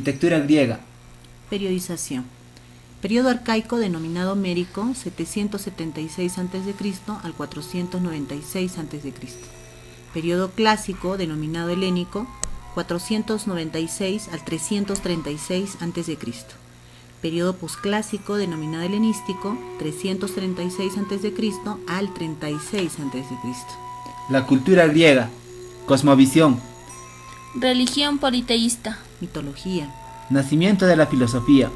Arquitectura griega. Periodización. Periodo arcaico denominado Mérico, 776 a.C. al 496 a.C. Periodo clásico denominado Helénico, 496 al 336 a.C. Periodo posclásico denominado helenístico, 336 a.C. al 36 a.C. La cultura griega. Cosmovisión. Religión politeísta. Mitología. Nacimiento de la filosofía.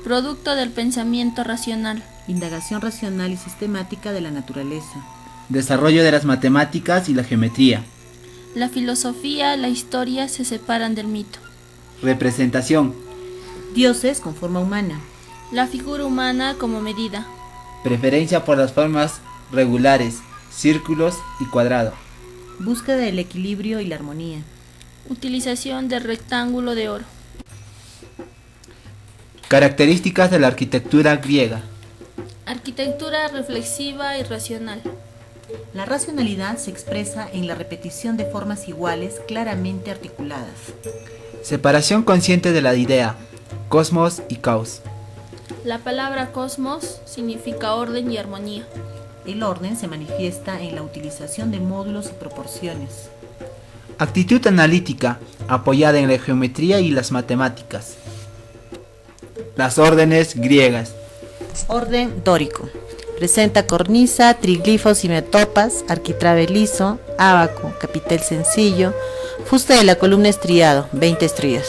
Producto del pensamiento racional. Indagación racional y sistemática de la naturaleza. Desarrollo de las matemáticas y la geometría. La filosofía, la historia se separan del mito. Representación. Dioses con forma humana. La figura humana como medida. Preferencia por las formas regulares, círculos y cuadrado. Búsqueda del equilibrio y la armonía. Utilización del rectángulo de oro. Características de la arquitectura griega. Arquitectura reflexiva y racional. La racionalidad se expresa en la repetición de formas iguales claramente articuladas. Separación consciente de la idea, cosmos y caos. La palabra cosmos significa orden y armonía. El orden se manifiesta en la utilización de módulos y proporciones. Actitud analítica, apoyada en la geometría y las matemáticas. Las órdenes griegas. Orden dórico. Presenta cornisa, triglifos y metopas, arquitrabe liso, ábaco, capitel sencillo, fuste de la columna estriado, 20 estrías.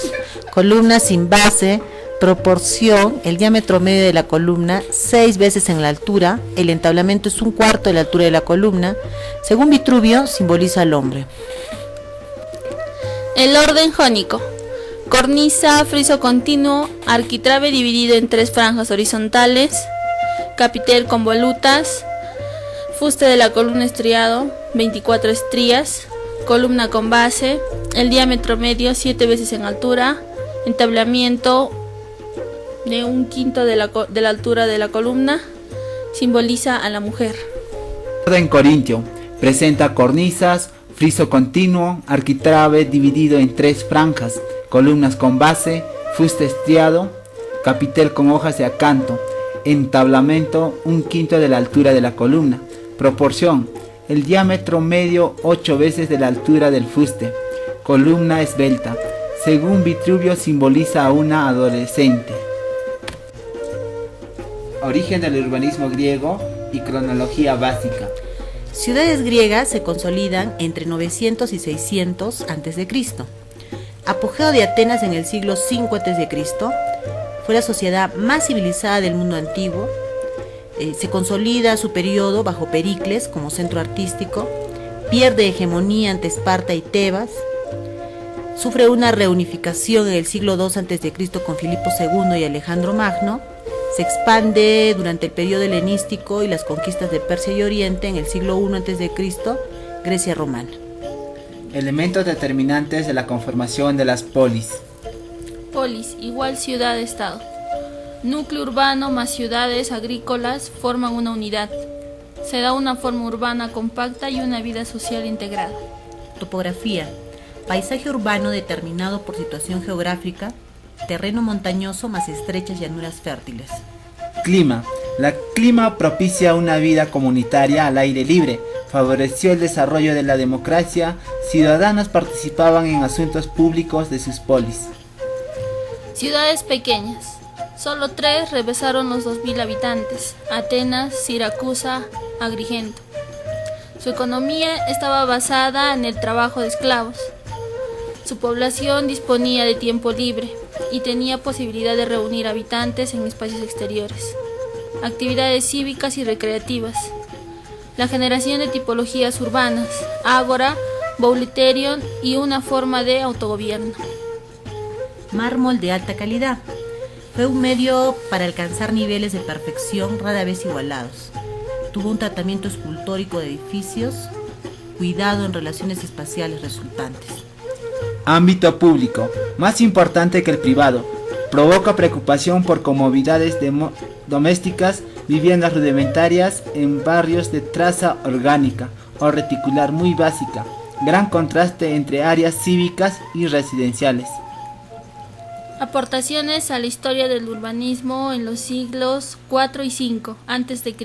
Columna sin base, proporción, el diámetro medio de la columna, 6 veces en la altura, el entablamento es 1/4 de la altura de la columna, según Vitruvio, simboliza al hombre. El orden jónico. Cornisa, friso continuo, arquitrabe dividido en 3 franjas horizontales, capitel con volutas, fuste de la columna estriado, 24 estrías, columna con base, el diámetro medio 7 veces en altura, entablamiento de 1/5 de la altura de la columna, simboliza a la mujer. Orden corintio. Presenta cornisas, friso continuo, arquitrabe dividido en 3 franjas, columnas con base, fuste estriado, capitel con hojas de acanto, entablamento 1/5 de la altura de la columna. Proporción, el diámetro medio 8 veces de la altura del fuste. Columna esbelta, según Vitruvio simboliza a una adolescente. Origen del urbanismo griego y cronología básica. Ciudades griegas se consolidan entre 900 y 600 a.C. Apogeo de Atenas en el siglo V a.C. Fue la sociedad más civilizada del mundo antiguo. Se consolida su periodo bajo Pericles como centro artístico. Pierde hegemonía ante Esparta y Tebas. Sufre una reunificación en el siglo II a.C. con Filipo II y Alejandro Magno. Se expande durante el periodo helenístico y las conquistas de Persia y Oriente en el siglo I a.C., Grecia romana. Elementos determinantes de la conformación de las polis. Polis igual ciudad-estado. Núcleo urbano más ciudades agrícolas forman una unidad. Se da una forma urbana compacta y una vida social integrada. Topografía. Paisaje urbano determinado por situación geográfica, terreno montañoso más estrechas llanuras fértiles. Clima. La clima propicia una vida comunitaria al aire libre, favoreció el desarrollo de la democracia, ciudadanos participaban en asuntos públicos de sus polis. Ciudades pequeñas. Solo 3 rebasaron los 2000 habitantes: Atenas, Siracusa, Agrigento. Su economía estaba basada en el trabajo de esclavos. Su población disponía de tiempo libre y tenía posibilidad de reunir habitantes en espacios exteriores, actividades cívicas y recreativas, la generación de tipologías urbanas, ágora, bouleuterion y una forma de autogobierno. Mármol de alta calidad. Fue un medio para alcanzar niveles de perfección rara vez igualados. Tuvo un tratamiento escultórico de edificios, cuidado en relaciones espaciales resultantes. Ámbito público, más importante que el privado, provoca preocupación por comodidades domésticas, viviendas rudimentarias en barrios de traza orgánica o reticular muy básica, gran contraste entre áreas cívicas y residenciales. Aportaciones a la historia del urbanismo en los siglos IV y V a.C.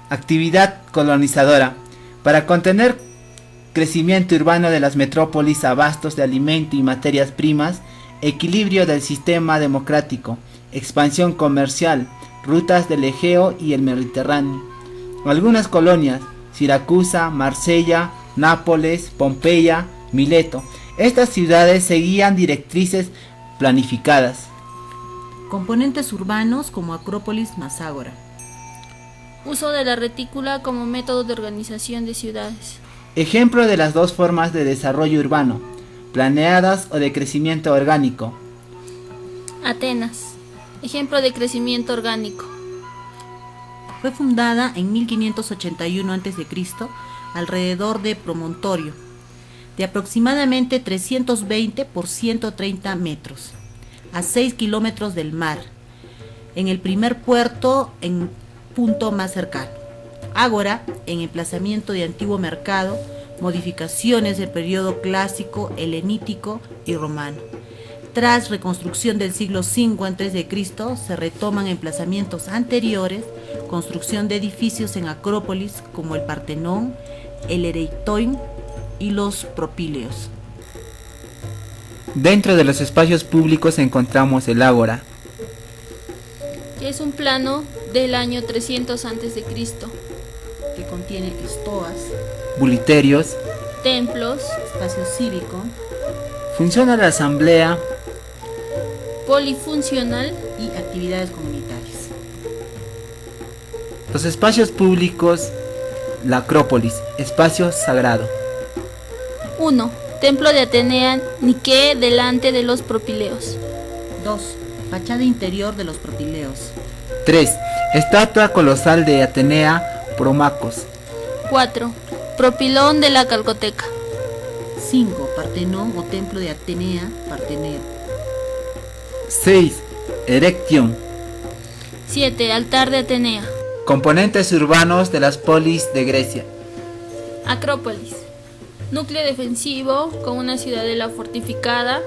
Actividad colonizadora. Para contener crecimiento urbano de las metrópolis, abastos de alimento y materias primas, equilibrio del sistema democrático, expansión comercial, rutas del Egeo y el Mediterráneo. Algunas colonias: Siracusa, Marsella, Nápoles, Pompeya, Mileto. Estas ciudades seguían directrices planificadas. Componentes urbanos como Acrópolis más Ágora. Uso de la retícula como método de organización de ciudades. Ejemplo de las dos formas de desarrollo urbano, planeadas o de crecimiento orgánico. Atenas. Ejemplo de crecimiento orgánico. Fue fundada en 1581 a.C. alrededor de promontorio de aproximadamente 320 por 130 metros, a 6 kilómetros del mar, en el primer puerto en punto más cercano. Ágora, en emplazamiento de antiguo mercado, modificaciones del periodo clásico, helenítico y romano. Tras reconstrucción del siglo V a.C., se retoman emplazamientos anteriores, construcción de edificios en Acrópolis como el Partenón, el Ereitoin y los Propíleos. Dentro de los espacios públicos encontramos el Ágora, que es un plano del año 300 a.C., que contiene estoas, buliterios, templos, espacio cívico funciona la asamblea, polifuncional y actividades comunitarias. los espacios públicos, la Acrópolis, espacio sagrado. 1. Templo de Atenea Nike delante de los Propileos. 2. Fachada interior de los Propileos. 3. Estatua colosal de Atenea Promacos. 4. Propilón de la Calcoteca. 5. Partenón o templo de Atenea, Parteneo. 6. Erección. 7. Altar de Atenea. Componentes urbanos de las polis de Grecia. Acrópolis. Núcleo defensivo con una ciudadela fortificada.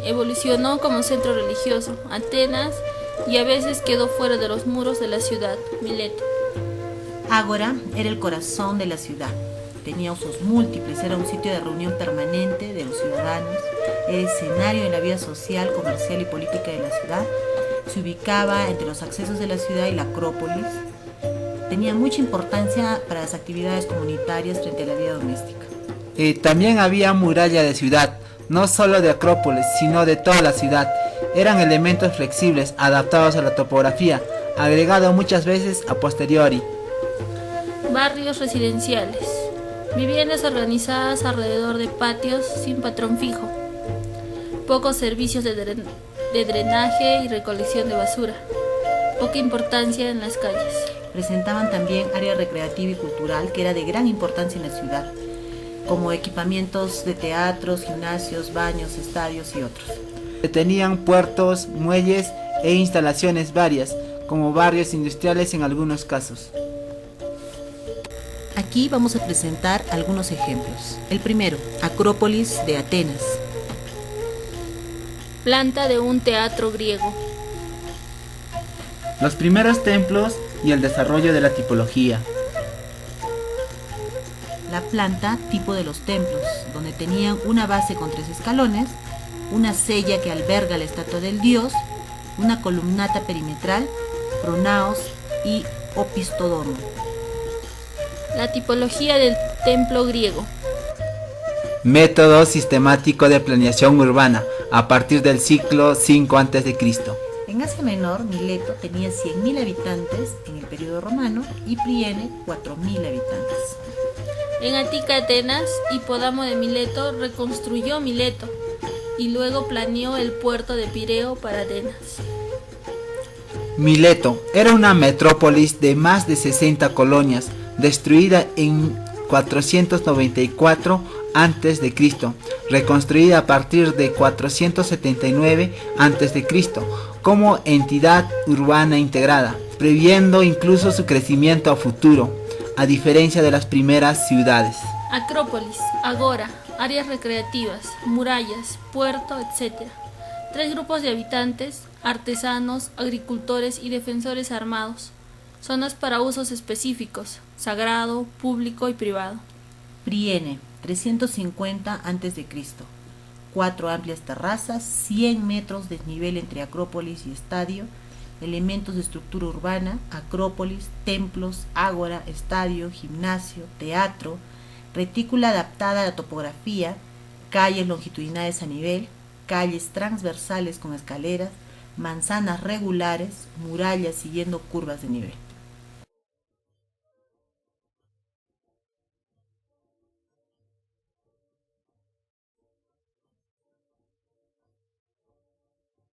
Evolucionó como centro religioso. Atenas, y a veces quedó fuera de los muros de la ciudad. Mileto. Ágora era el corazón de la ciudad. Tenía usos múltiples, era un sitio de reunión permanente de los ciudadanos, era escenario de la vida social, comercial y política de la ciudad. Se ubicaba entre los accesos de la ciudad y la Acrópolis. Tenía mucha importancia para las actividades comunitarias frente a la vida doméstica. También había muralla de ciudad, no solo de Acrópolis, sino de toda la ciudad. Eran elementos flexibles, adaptados a la topografía, agregado muchas veces a posteriori. Barrios residenciales. Viviendas organizadas alrededor de patios sin patrón fijo. Pocos servicios de drenaje y recolección de basura. Poca importancia en las calles. Presentaban también área recreativa y cultural que era de gran importancia en la ciudad, como equipamientos de teatros, gimnasios, baños, estadios y otros. Tenían puertos, muelles e instalaciones varias, como barrios industriales en algunos casos. Aquí vamos a presentar algunos ejemplos. El primero, Acrópolis de Atenas. Planta de un teatro griego. Los primeros templos y el desarrollo de la tipología. La planta tipo de los templos, donde tenían una base con 3 escalones, una cella que alberga la estatua del dios, una columnata perimetral, pronaos y opistodomo. La tipología del templo griego. Método sistemático de planeación urbana a partir del siglo V a.C. En Asia Menor, Mileto tenía 100.000 habitantes en el periodo romano y Priene 4.000 habitantes. En Ática, Atenas, Hipódamo de Mileto reconstruyó Mileto y luego planeó el puerto de Pireo para Atenas. Mileto era una metrópolis de más de 60 colonias, destruida en 494 a.C., reconstruida a partir de 479 a.C. como entidad urbana integrada, previendo incluso su crecimiento a futuro, a diferencia de las primeras ciudades. Acrópolis, agora, áreas recreativas, murallas, puerto, etc. 3 grupos de habitantes, artesanos, agricultores y defensores armados. Zonas para usos específicos, sagrado, público y privado. Priene, 350 a.C. 4 amplias terrazas, 100 metros de desnivel entre acrópolis y estadio, elementos de estructura urbana, acrópolis, templos, ágora, estadio, gimnasio, teatro, retícula adaptada a la topografía, calles longitudinales a nivel, calles transversales con escaleras, manzanas regulares, murallas siguiendo curvas de nivel.